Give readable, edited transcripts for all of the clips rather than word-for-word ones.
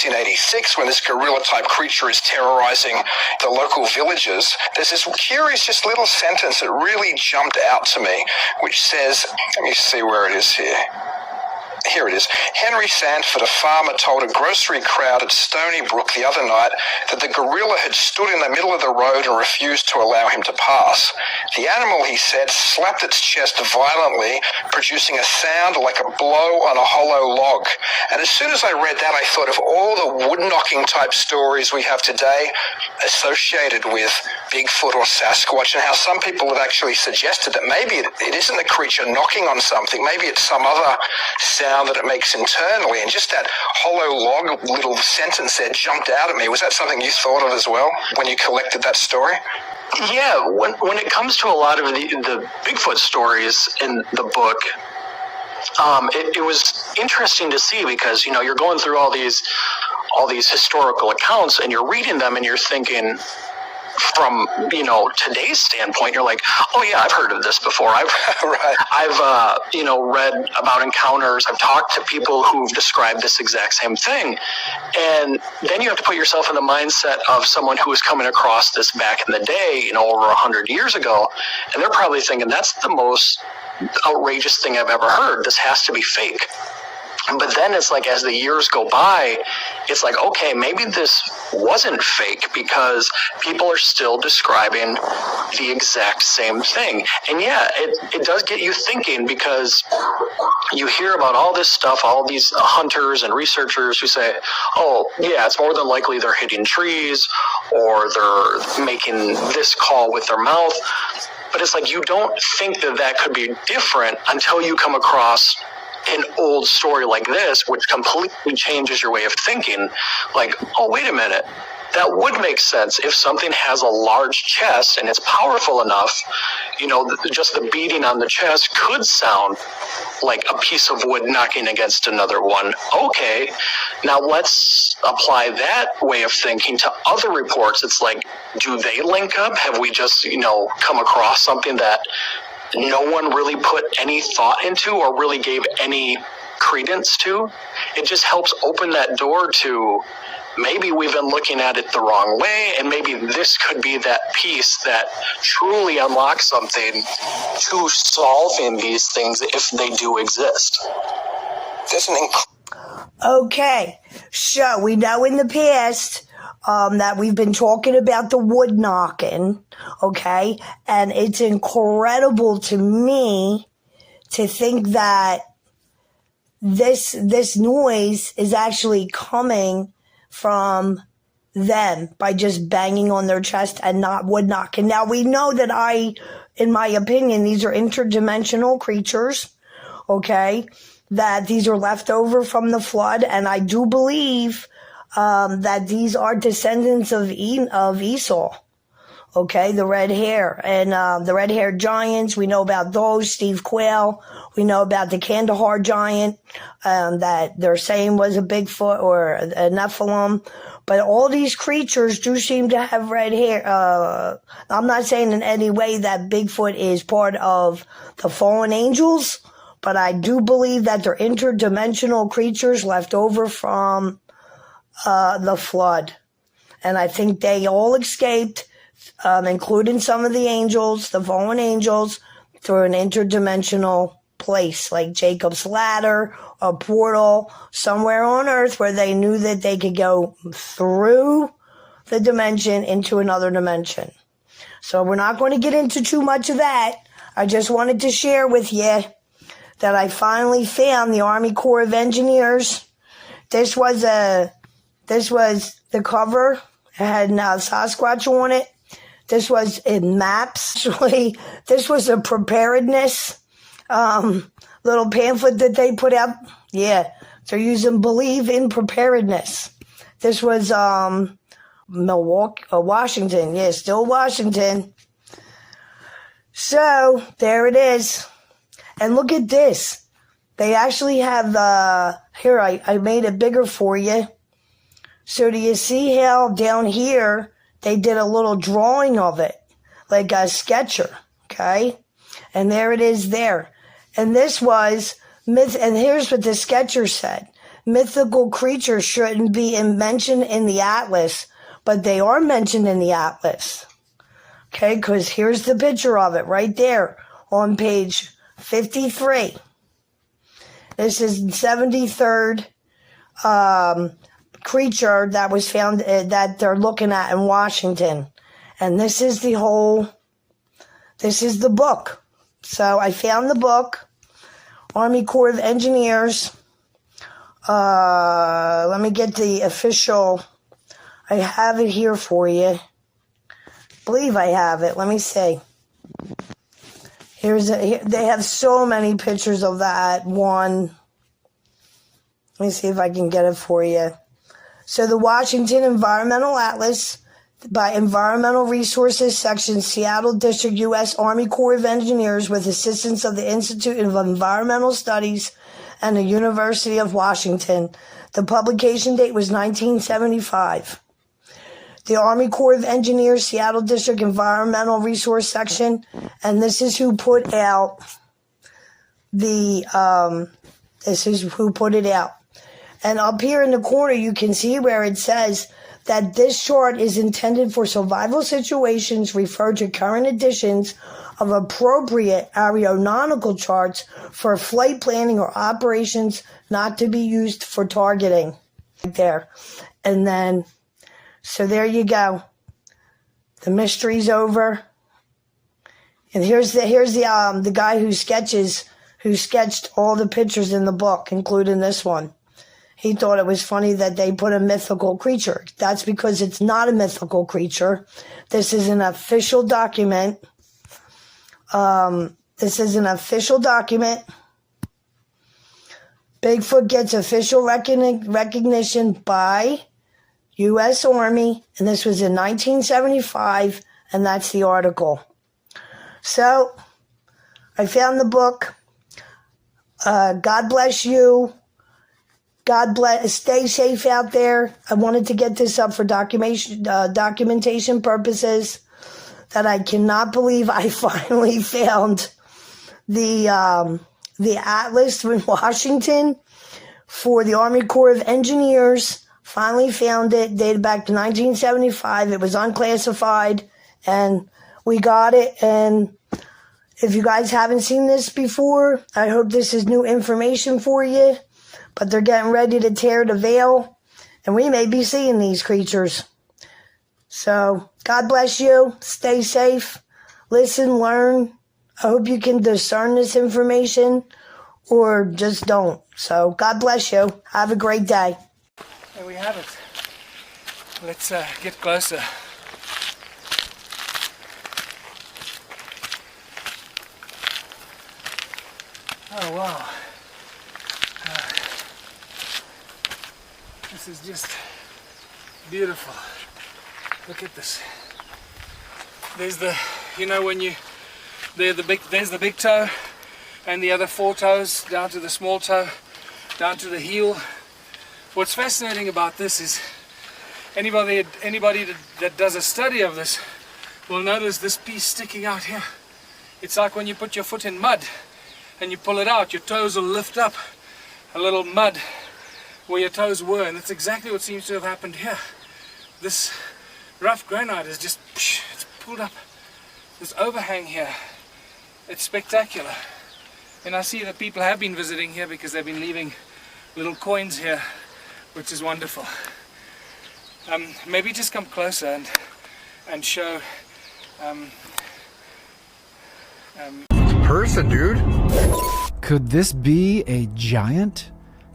1886, when this gorilla-type creature is terrorizing the local villages, there's this curious just little sentence that really jumped out to me, which says, let me see where it is here. Here it is. Henry Sanford, a farmer, told a grocery crowd at Stony Brook the other night that the gorilla had stood in the middle of the road and refused to allow him to pass. The animal, he said, slapped its chest violently, producing a sound like a blow on a hollow log. And as soon as I read that, I thought of all the wood-knocking type stories we have today associated with Bigfoot or Sasquatch, and how some people have actually suggested that maybe it isn't the creature knocking on something, maybe it's some other sound that it makes internally. And just that hollow log little sentence there jumped out at me. Was that something you thought of as well when you collected that story? Yeah, when it comes to a lot of the Bigfoot stories in the book, it was interesting to see, because you're going through all these historical accounts and you're reading them and you're thinking, from today's standpoint, you're like, oh yeah, I've heard of this before. I've read about encounters. I've talked to people who've described this exact same thing, and then you have to put yourself in the mindset of someone who was coming across this back in the day, over 100 years ago, and they're probably thinking, that's the most outrageous thing I've ever heard. This has to be fake. But then it's like, as the years go by, it's like, okay, maybe this wasn't fake, because people are still describing the exact same thing. And yeah, it does get you thinking, because you hear about all this stuff, all these hunters and researchers who say, oh yeah, it's more than likely they're hitting trees or they're making this call with their mouth. But it's like, you don't think that could be different until you come across an old story like this, which completely changes your way of thinking. Like, oh, wait a minute, that would make sense if something has a large chest and it's powerful enough. Just the beating on the chest could sound like a piece of wood knocking against another one. Okay, now let's apply that way of thinking to other reports. It's like, do they link up? Have we just, come across something that no one really put any thought into or really gave any credence to? It just helps open that door to, maybe we've been looking at it the wrong way, and maybe this could be that piece that truly unlocks something to solving these things if they do exist. Okay, so we know in the past that we've been talking about the wood knocking, okay? And it's incredible to me to think that this noise is actually coming from them by just banging on their chest and not wood knocking. Now, we know that in my opinion, these are interdimensional creatures, okay? That these are left over from the flood, and I do believe that these are descendants of Esau, okay, the red hair, and the red-haired giants. We know about those, Steve Quayle. We know about the Kandahar giant that they're saying was a Bigfoot or a Nephilim. But all these creatures do seem to have red hair. I'm not saying in any way that Bigfoot is part of the fallen angels, but I do believe that they're interdimensional creatures left over from the flood. And I think they all escaped, including some of the angels, the fallen angels, through an interdimensional place like Jacob's Ladder, a portal somewhere on Earth where they knew that they could go through the dimension into another dimension. So we're not going to get into too much of that. I just wanted to share with you that I finally found the Army Corps of Engineers. This was the cover. It had Sasquatch on it. This was in maps. Actually, this was a preparedness little pamphlet that they put out. Yeah, they're using Believe in Preparedness. This was Milwaukee, Washington. Yeah, still Washington. So there it is. And look at this. They actually have here, I made it bigger for you. So do you see how down here they did a little drawing of it, like a sketcher, okay? And there it is there. And this was, and here's what the sketcher said. mythical creatures shouldn't be mentioned in the atlas, but they are mentioned in the atlas. Okay, because here's the picture of it right there on page 53. This is the 73rd creature that was found that they're looking at in Washington. And this is the book. So I found the book, Army Corps of Engineers. Let me get the official. I have it here for you. I believe I have it. Let me see. They have so many pictures of that one. Let me see if I can get it for you. So the Washington Environmental Atlas by Environmental Resources Section, Seattle District, U.S. Army Corps of Engineers, with assistance of the Institute of Environmental Studies and the University of Washington. The publication date was 1975. The Army Corps of Engineers, Seattle District Environmental Resource Section, and this is who put out it. And up here in the corner, you can see where it says that this chart is intended for survival situations, refer to current editions of appropriate aeronautical charts for flight planning or operations, not to be used for targeting. Right there. And then, so there you go. The mystery's over. And here's the guy who sketched all the pictures in the book, including this one. He thought it was funny that they put a mythical creature. That's because it's not a mythical creature. This is an official document. Bigfoot gets official recognition by U.S. Army, and this was in 1975, and that's the article. So, I found the book. God bless you. God bless. Stay safe out there. I wanted to get this up for documentation purposes. That I cannot believe I finally found the atlas in Washington for the Army Corps of Engineers. Finally found it, dated back to 1975. It was unclassified, and we got it. And if you guys haven't seen this before, I hope this is new information for you. But they're getting ready to tear the veil, and we may be seeing these creatures. So, God bless you. Stay safe. Listen, learn. I hope you can discern this information, or just don't. So, God bless you. Have a great day. There we have it. Let's get closer. Oh wow. This is just beautiful. Look at this. There's the, there's the big toe and the other 4 toes down to the small toe, down to the heel. What's fascinating about this is anybody that does a study of this will notice this piece sticking out here. It's like when you put your foot in mud and you pull it out, your toes will lift up a little mud where your toes were, and that's exactly what seems to have happened here. This rough granite is just, it's pulled up this overhang here. It's spectacular. And I see that people have been visiting here because they've been leaving little coins here, which is wonderful. Maybe just come closer and show person, dude. Could this be a giant?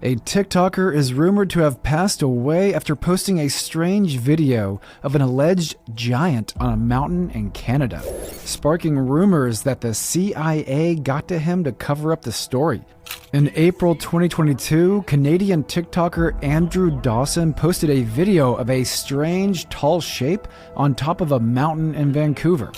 A TikToker is rumored to have passed away after posting a strange video of an alleged giant on a mountain in Canada, sparking rumors that the CIA got to him to cover up the story. In April 2022, Canadian TikToker Andrew Dawson posted a video of a strange tall shape on top of a mountain in Vancouver.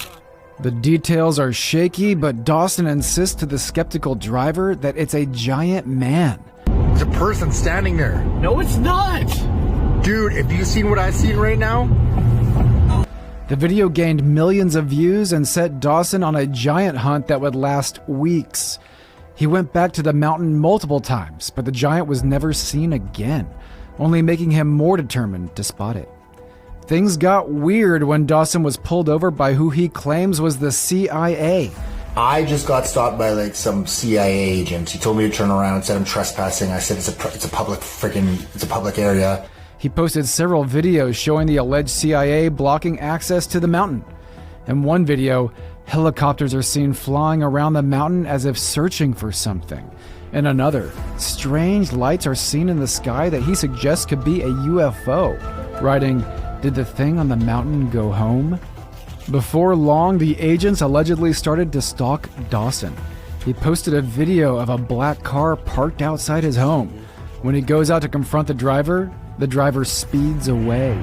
The details are shaky, but Dawson insists to the skeptical driver that it's a giant man. There's a person standing there. No, it's not! Dude, if you've seen what I've seen right now. The video gained millions of views and set Dawson on a giant hunt that would last weeks. He went back to the mountain multiple times, but the giant was never seen again, only making him more determined to spot it. Things got weird when Dawson was pulled over by who he claims was the CIA. I just got stopped by like some CIA agent. He told me to turn around and said I'm trespassing. I said it's a public area. He posted several videos showing the alleged CIA blocking access to the mountain. In one video, helicopters are seen flying around the mountain as if searching for something. In another, strange lights are seen in the sky that he suggests could be a UFO, writing, "Did the thing on the mountain go home?" Before long, the agents allegedly started to stalk Dawson. He posted a video of a black car parked outside his home. When he goes out to confront the driver speeds away.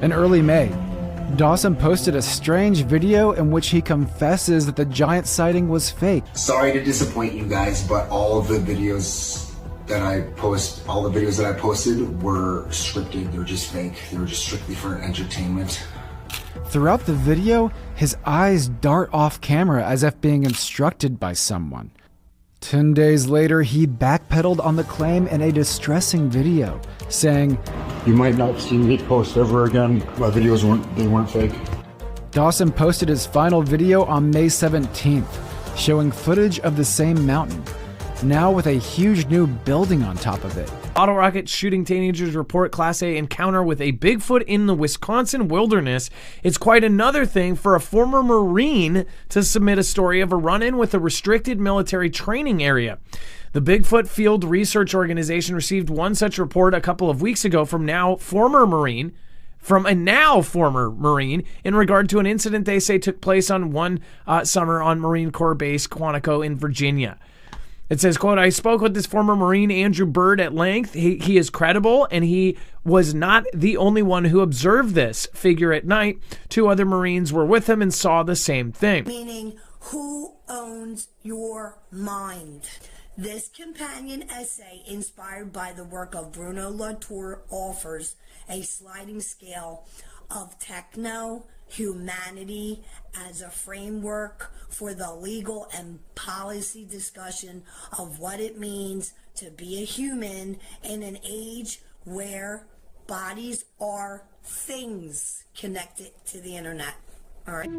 In early May, Dawson posted a strange video in which he confesses that the giant sighting was fake. Sorry to disappoint you guys, but all the videos that I posted were scripted. They were just fake. They were just strictly for entertainment. Throughout the video, his eyes dart off camera as if being instructed by someone. 10 days later, he backpedaled on the claim in a distressing video, saying, You might not see me post ever again. My videos weren't fake. Dawson posted his final video on May 17th, showing footage of the same mountain, now with a huge new building on top of it. Bottle rocket shooting teenagers report Class A encounter with a Bigfoot in the Wisconsin wilderness. It's quite another thing for a former Marine to submit a story of a run-in with a restricted military training area. The Bigfoot Field Research Organization received one such report a couple of weeks ago from a now former Marine in regard to an incident they say took place on one summer on Marine Corps Base Quantico in Virginia. It says, quote, I spoke with this former Marine, Andrew Bird, at length. He is credible, and he was not the only one who observed this figure at night. 2 other Marines were with him and saw the same thing. Meaning, who owns your mind? This companion essay, inspired by the work of Bruno Latour, offers a sliding scale of techno-humanity as a framework for the legal and policy discussion of what it means to be a human in an age where bodies are things connected to the internet. All right.